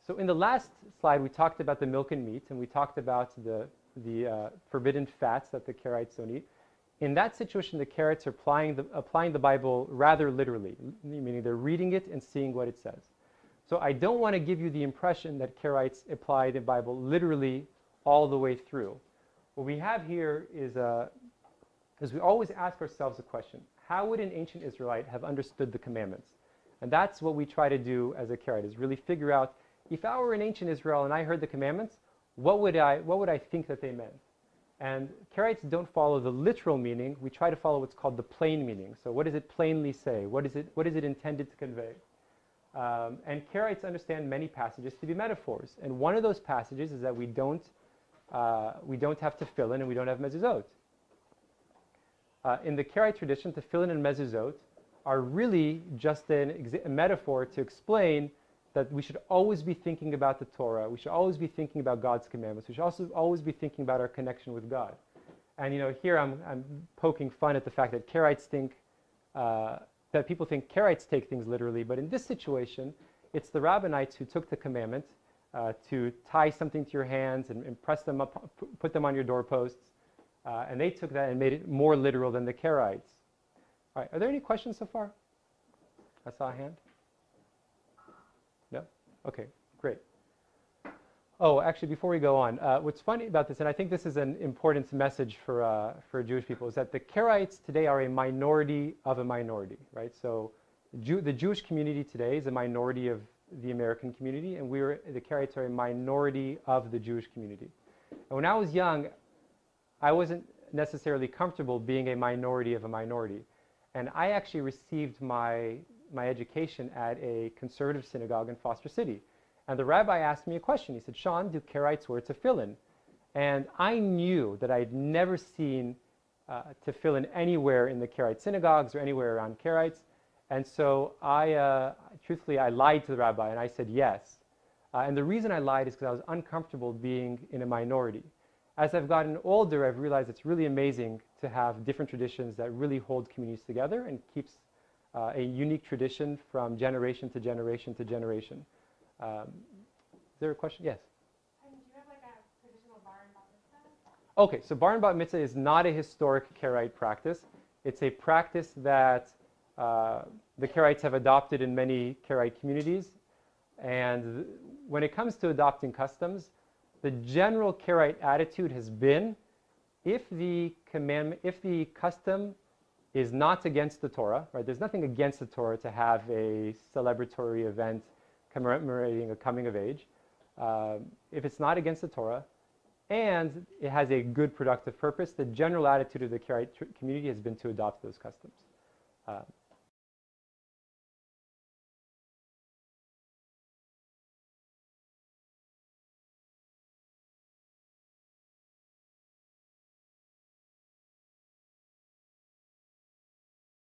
So in the last slide, we talked about the milk and meat, and we talked about the forbidden fats that the Karaites don't eat. In that situation, the Karaites are applying the Bible rather literally, meaning they're reading it and seeing what it says. So I don't want to give you the impression that Karaites apply the Bible literally all the way through. What we have here is we always ask ourselves a question: how would an ancient Israelite have understood the commandments? And that's what we try to do as a Karaite, is really figure out, if I were in ancient Israel and I heard the commandments, what would I think that they meant? And Karaites don't follow the literal meaning. We try to follow what's called the plain meaning. So what does it plainly say? What is it intended to convey? And Karaites understand many passages to be metaphors. And one of those passages is that we don't have Tefillin and we don't have Mezuzot. In the Karaite tradition, Tefillin and Mezuzot are really just a metaphor to explain that we should always be thinking about the Torah. We should always be thinking about God's commandments. We should also always be thinking about our connection with God. And here I'm poking fun at the fact that Karaites think, that people think Karaites take things literally. But in this situation, it's the Rabbinites who took the commandment to tie something to your hands and press them up, put them on your doorposts. And they took that and made it more literal than the Karaites. All right, are there any questions so far? I saw a hand. No? Okay, great. Oh, actually, before we go on, what's funny about this, and I think this is an important message for Jewish people, is that the Karaites today are a minority of a minority, right? So the Jewish community today is a minority of the American community, and the Karaites are a minority of the Jewish community. And when I was young, I wasn't necessarily comfortable being a minority of a minority. And I actually received my education at a conservative synagogue in Foster City. And the rabbi asked me a question. He said, "Shawn, do Karaites wear tefillin?" And I knew that I had never seen tefillin anywhere in the Karaite synagogues or anywhere around Karaites. And so truthfully, I lied to the rabbi and I said yes. And the reason I lied is because I was uncomfortable being in a minority. As I've gotten older, I've realized it's really amazing to have different traditions that really hold communities together and keeps a unique tradition from generation to generation to generation. Is there a question? Yes? Do you have like a traditional bar and bat mitzvah? Okay, so bar and bat mitzvah is not a historic Karaite practice. It's a practice that the Karaites have adopted in many Karaite communities. And when it comes to adopting customs, the general Karaite attitude has been, if the custom is not against the Torah, right? There's nothing against the Torah to have a celebratory event commemorating a coming of age. If it's not against the Torah and it has a good productive purpose, the general attitude of the Karaite community has been to adopt those customs.